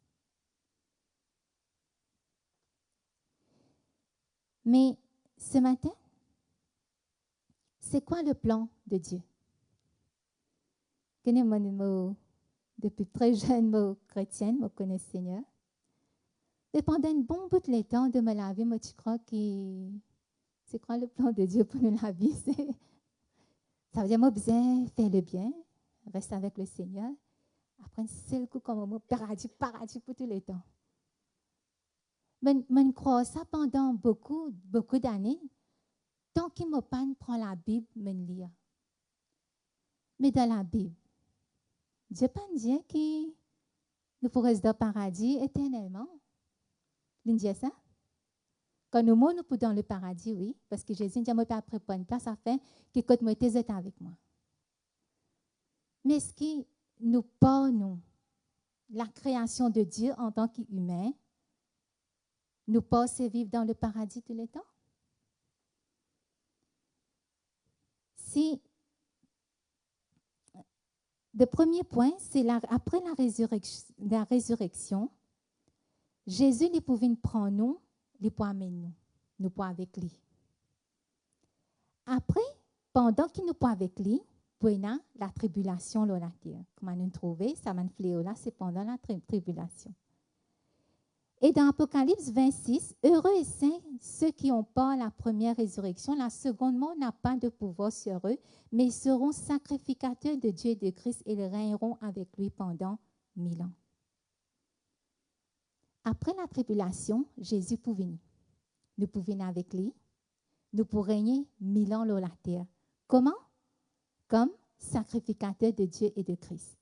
Mais ce matin, c'est quoi le plan de Dieu? Depuis très jeune, je suis chrétienne, je connais le Seigneur. Et pendant un bon bout de temps de me laver, moi, tu crois que c'est quoi le plan de Dieu pour nous laver? Ça veut dire, moi, besoin faire le bien, rester avec le Seigneur. Après, un seul coup, comme moi, paradis pour tous les temps. Mais je crois ça pendant beaucoup d'années. Tant qu'il ne pas prend la Bible, je lire. Mais dans la Bible, Dieu pas dit que nous pourrons rester dans le paradis éternellement. Il dit ça? Quand nous mourons, nous dans le paradis, oui, parce que Jésus dit, moi, pas préparer une place afin que quand moi, tu es avec moi. Mais ce qui nous parle, nous, la création de Dieu en tant qu'humain, nous pensons vivre dans le paradis tous les temps? Si le premier point, c'est après la résurrection, Jésus ne pouvait prendre nous, il pouvait amener nous pouvons avec lui. Après, pendant qu'il nous pouvait avec lui, pour la tribulation dans la terre. Comment nous trouver, ça m'a fléau là, c'est pendant la tribulation. Et dans Apocalypse 26, heureux et saints ceux qui ont pas la première résurrection, la seconde mort n'a pas de pouvoir sur eux, mais ils seront sacrificateurs de Dieu et de Christ et ils régneront avec lui pendant 1000 ans. Après la tribulation, Jésus pouvait venir. Nous pouvons venir avec lui. Nous pouvons régner 1000 ans sur la terre. Comment? Comme sacrificateurs de Dieu et de Christ.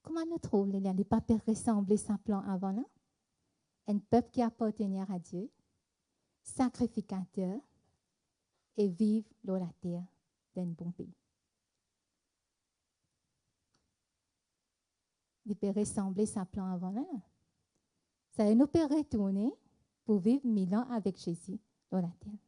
Comment nous trouvons les papiers ressembler à plan avant là? Un peuple qui appartenait à Dieu, sacrificateur, et vivre dans la terre d'un bon pays. Il peut ressembler à plan avant là. Ça nous peut retourner pour vivre 1000 ans avec Jésus dans la terre.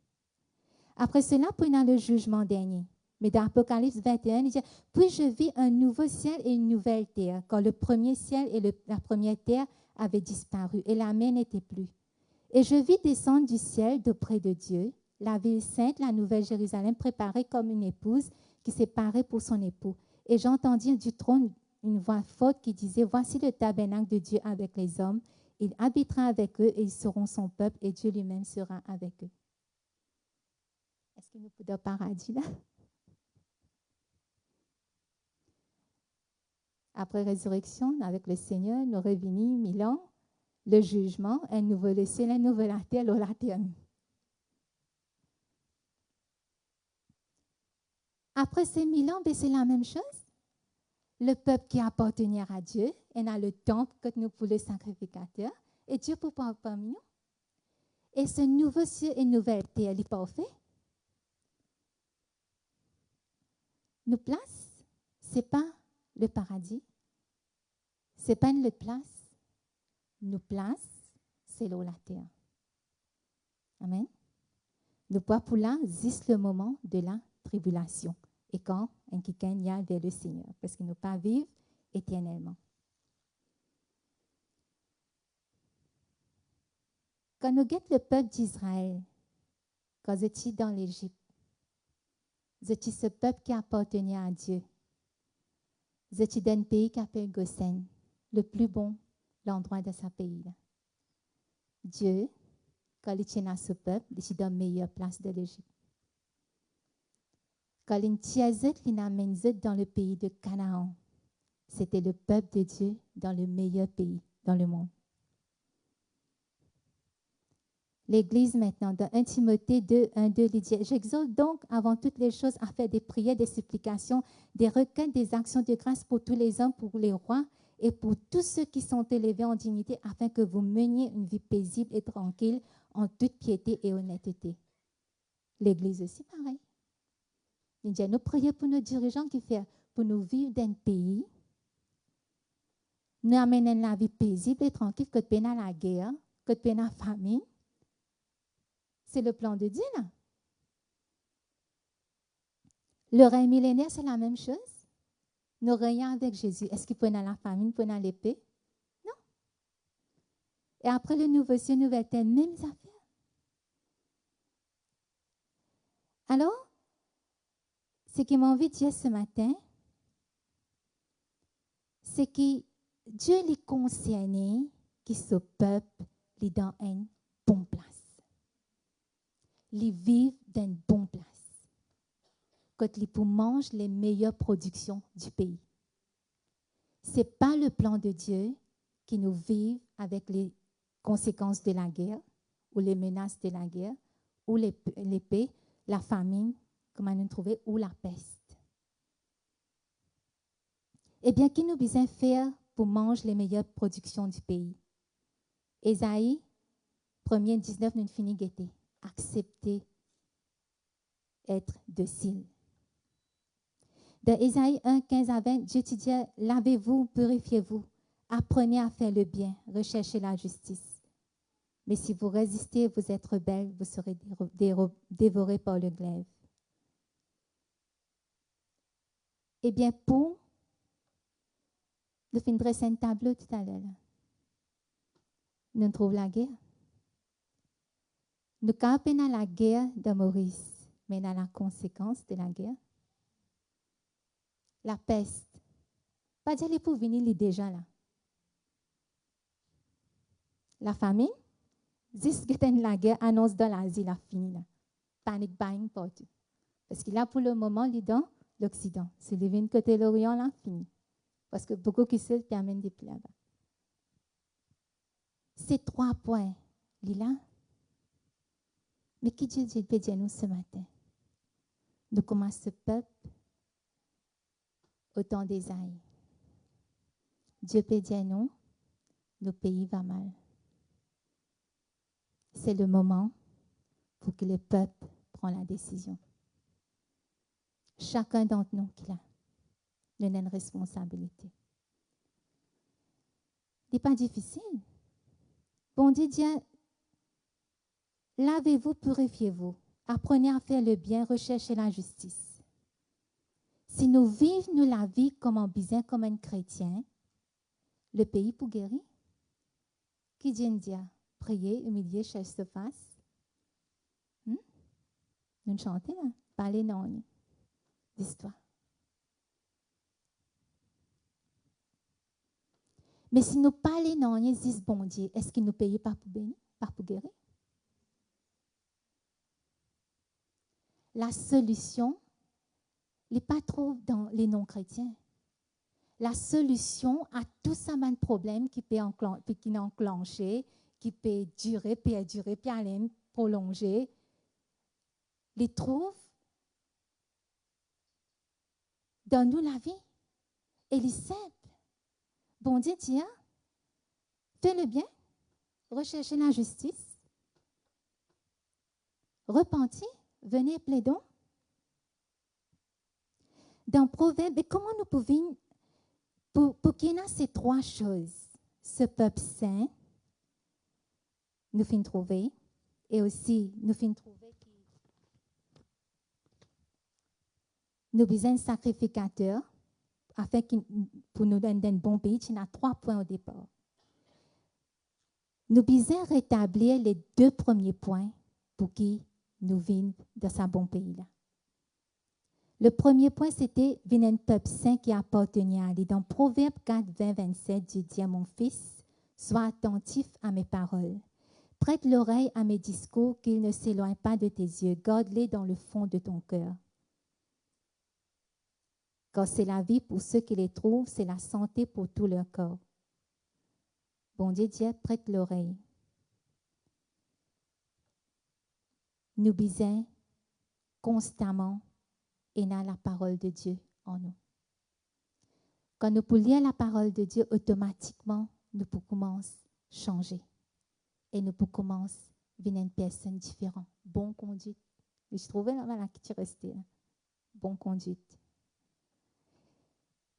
Après cela, prenons le jugement dernier. Mais dans Apocalypse 21, il dit, puis je vis un nouveau ciel et une nouvelle terre, quand le premier ciel et la première terre avaient disparu et la mer n'était plus. Et je vis descendre du ciel d'auprès de Dieu, la ville sainte, la nouvelle Jérusalem, préparée comme une épouse qui s'est parée pour son époux. Et j'entendis du trône une voix forte qui disait, voici le tabernacle de Dieu avec les hommes, il habitera avec eux et ils seront son peuple et Dieu lui-même sera avec eux. Est-ce que nous pouvons paradis là? Après résurrection, avec le Seigneur, nous revenons 1000 ans, le jugement, un nouveau ciel, un nouvel terre, la terre. Après ces 1000 ans, c'est la même chose. Le peuple qui appartenait à Dieu, et a le temple que nous pour le sacrificateur, et Dieu pour parmi nous. Et ce nouveau ciel et nouvelle terre, il est parfait. Nous place, ce n'est pas le paradis, ce n'est pas une autre place. Nous place, c'est l'eau la terre. Amen. Nous pas pour là, juste le moment de la tribulation. Et quand un quelqu'un y a vers le Seigneur, parce qu'il ne peut pas vivre éternellement. Quand nous guettons le peuple d'Israël, quand vous étiez dans l'Égypte, vous étiez ce peuple qui appartenait à Dieu. Vous étiez dans un pays qui s'appelle Goshen, le plus bon l'endroit de ce pays-là. Dieu, quand il tient à ce peuple, il est dans la meilleure place de l'Égypte. Quand il tient dans le pays de Canaan, c'était le peuple de Dieu dans le meilleur pays dans le monde. L'Église maintenant, dans 1 Timothée 2, 1, 2, il dit, j'exhorte donc avant toutes les choses à faire des prières, des supplications, des requêtes, des actions de grâce pour tous les hommes, pour les rois et pour tous ceux qui sont élevés en dignité, afin que vous meniez une vie paisible et tranquille en toute piété et honnêteté. L'Église aussi, pareil. Il dit, nous prions pour nos dirigeants qui font pour nous vivre dans un pays, nous amener la vie paisible et tranquille, que nous avons la guerre, que nous avons la famine. C'est le plan de Dieu, là. Le règne millénaire, c'est la même chose. Nous régnons avec Jésus. Est-ce qu'il peut y avoir la famine, il peut y avoir l'épée? Non. Et après le nouveau ciel, nouvelle terre, mêmes affaires. Alors, ce qui m'a envie de dire ce matin, c'est que Dieu les concerne, qui ce peuple est dans une bonne place. Ils vivent dans une bonne place. Quand ils pour manger les meilleures productions du pays. Ce n'est pas le plan de Dieu qui nous vive avec les conséquences de la guerre ou les menaces de la guerre ou l'épée, la famine, comment nous trouver, ou la peste. Eh bien, qu'est-ce que nous besoin faire pour manger les meilleures productions du pays? Ésaïe 1er 19, nous finissons guetter. Accepter être docile. Dans Ésaïe 1, 15 à 20, Dieu te dit, lavez-vous, purifiez-vous, apprenez à faire le bien, recherchez la justice. Mais si vous résistez, vous êtes rebelles, vous serez dévorés par le glaive. Eh bien, pour, nous finissons de dresser un tableau tout à l'heure. Nous trouvons la guerre. Nous avons la guerre de Maurice, mais dans la conséquence de la guerre. La peste. Pas dire les pour venir les déjà là. La famine. Jusqu'à la guerre annonce dans l'Asie la fini là. Panique buying partout. Parce que là pour le moment il est dans l'Occident. Si les vient côté l'Orient là fini. Parce que beaucoup qui se amènent des plaies là-bas. Ces 3 points là. Mais qui Dieu peut dire nous ce matin? Nous commençons ce peuple au temps d'Ésaïe. Dieu peut dire nous, nos pays va mal. C'est le moment pour que le peuple prenne la décision. Chacun d'entre nous qui a une responsabilité. Ce n'est pas difficile. Bon Dieu dit, lavez-vous, purifiez-vous, apprenez à faire le bien, recherchez la justice. Si nous vivons la vie comme un bizarre, comme un chrétien, le pays pour guérir. Qui dit prier, humilier, chercher face. Nous chantons là, parler non d'histoire. Mais si nous parlons non, disent bon Dieu, est-ce qu'il nous paye pas pour bénir, pas pour guérir? la solution n'est pas trop dans les non-chrétiens. La solution à tout ça, un problème qui peut enclencher, qui peut durer, puis aller prolonger, les trouve dans nous la vie. Et les simple. Bon Dieu, tiens, fais le bien, recherchez la justice, repentis, venez plaidons. Dans Proverbe, et comment nous pouvons, pour qu'il y ait ces trois choses, ce peuple saint, nous finissons trouver, et aussi nous finissons trouver que nous besoin de sacrificateurs, afin pour nous donner un bon pays, il y a 3 points au départ. Nous besoin rétablir les 2 premiers points pour qu'ils nous viennent dans ce bon pays-là. Le premier point, c'était « Vin un peuple saint qui appartenait à lui ». Dans Proverbe 4, 20, 27, Dieu dit à mon fils, « Sois attentif à mes paroles. Prête l'oreille à mes discours, qu'ils ne s'éloignent pas de tes yeux. Garde-les dans le fond de ton cœur. » Car c'est la vie pour ceux qui les trouvent, c'est la santé pour tout leur corps. Bon Dieu dit, prête l'oreille. Nous bisons constamment et n'a la parole de Dieu en nous. Quand nous pouvons lire la parole de Dieu, automatiquement, nous pouvons commencer à changer. Et nous pouvons commencer à devenir une personne différente. Bonne conduite. Je trouvais là qui tu restais. Bonne conduite.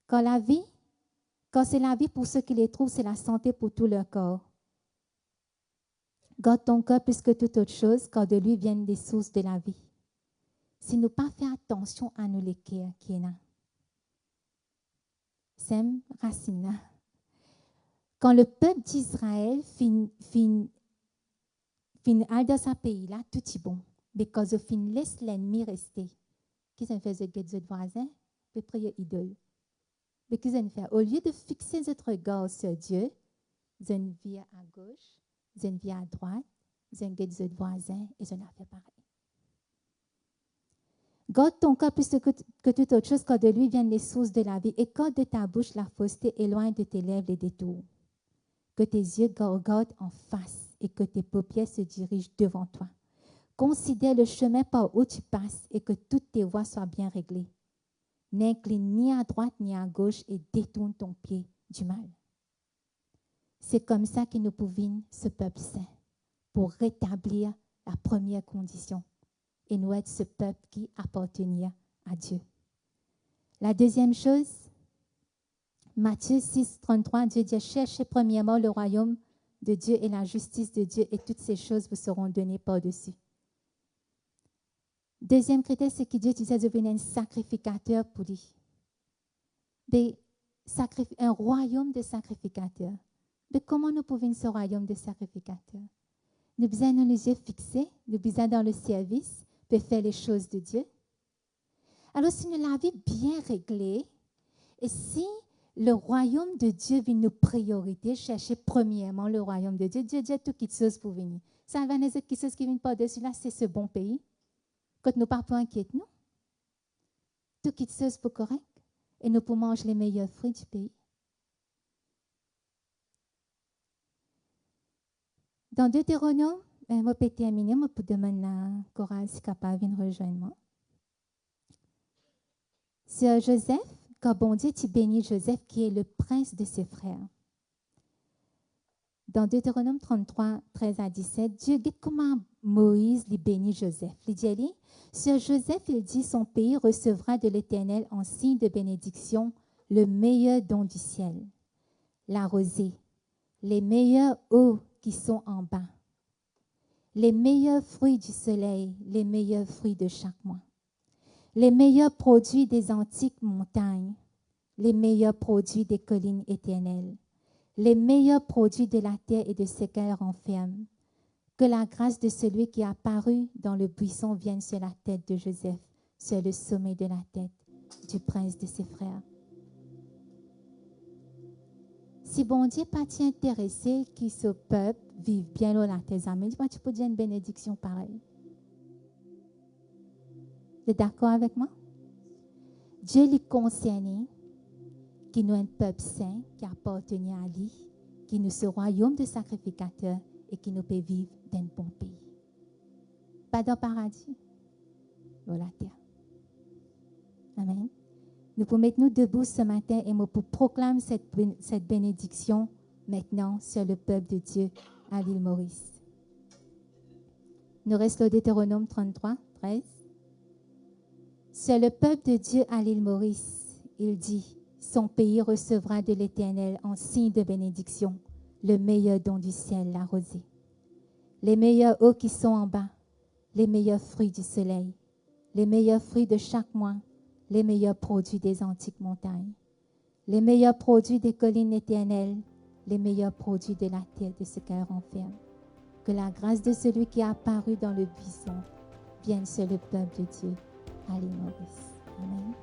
Quand c'est la vie pour ceux qui les trouvent, c'est la santé pour tout leur corps. Garde ton cœur plus que toute autre chose, car de lui viennent les sources de la vie. Si nous pas fait attention à nous les cœurs qui est là. C'est une racine là. Quand le peuple d'Israël finit dans ce pays-là, tout est bon. Mais quand ils fin laisse l'ennemi rester, qu'est-ce qu'ils font de voisin? Ils prier idole. Mais qu'est-ce qu'ils font? Au lieu de fixer notre regard sur Dieu, ils vont à gauche, ils vont à droite, ils vont de voisin et ils ont fait pareil. Garde ton cœur plus que toute autre chose, car de lui viennent les sources de la vie. Écarte de ta bouche la fausseté, éloigne de tes lèvres les détours. Que tes yeux regardent en face et que tes paupières se dirigent devant toi. Considère le chemin par où tu passes et que toutes tes voies soient bien réglées. N'incline ni à droite ni à gauche et détourne ton pied du mal. C'est comme ça que nous pouvons, ce peuple saint, pour rétablir la première condition et nous être ce peuple qui appartenait à Dieu. La deuxième chose, Matthieu 6, 33, Dieu dit, cherchez premièrement le royaume de Dieu et la justice de Dieu et toutes ces choses vous seront données par-dessus. Deuxième critère, c'est que Dieu disait de devenir un sacrificateur pour lui. Un royaume de sacrificateurs. Mais comment nous pouvons ce royaume de sacrificateurs? Nous besoin de les yeux fixés, nous besoin dans le service, de faire les choses de Dieu. Alors, si nous l'avons bien réglé, et si le royaume de Dieu vient nous priorité, chercher premièrement le royaume de Dieu, Dieu dit tout qui chose pour venir. Ça va les autres qui viennent par-dessus là, c'est ce bon pays. Quand nous ne pas inquiéter nous, tout qui chose pour correct, et nous pouvons manger les meilleurs fruits du pays. Dans Deutéronome, je vais terminer, je peux demander la chorale si capable de rejoindre moi. Sur Joseph, quand bon Dieu tu bénis Joseph, qui est le prince de ses frères. Dans Deutéronome 33, 13 à 17, Dieu dit comment Moïse lui bénit Joseph. Il dit, sur Joseph, il dit, son pays recevra de l'Éternel en signe de bénédiction le meilleur don du ciel, la rosée, les meilleures eaux qui sont en bas, les meilleurs fruits du soleil, les meilleurs fruits de chaque mois, les meilleurs produits des antiques montagnes, les meilleurs produits des collines éternelles, les meilleurs produits de la terre et de ce qu'elle renferme. Que la grâce de celui qui est apparu dans le buisson vienne sur la tête de Joseph, sur le sommet de la tête du prince de ses frères. Si bon Dieu pas intéressé que ce peuple vive bien là tes amis, tu peux dire une bénédiction pareille. Vous êtes d'accord avec moi? Dieu lui concernait, qui nous est un peuple saint, qui appartenait à lui, qui nous ce royaume de sacrificateurs et qui nous peut vivre dans un bon pays. Pas dans le paradis, dans la terre. Amen. Nous pouvons mettre nous debout ce matin et nous pour proclamer cette bénédiction maintenant sur le peuple de Dieu à l'île Maurice. Nous restons au Deutéronome 33, 13. Sur le peuple de Dieu à l'île Maurice, il dit, son pays recevra de l'Éternel en signe de bénédiction le meilleur don du ciel, la rosée. Les meilleures eaux qui sont en bas, les meilleurs fruits du soleil, les meilleurs fruits de chaque mois, les meilleurs produits des antiques montagnes, les meilleurs produits des collines éternelles, les meilleurs produits de la terre de ce qu'elle renferme. Que la grâce de celui qui est apparu dans le buisson vienne sur le peuple de Dieu. Allez, Maurice. Amen.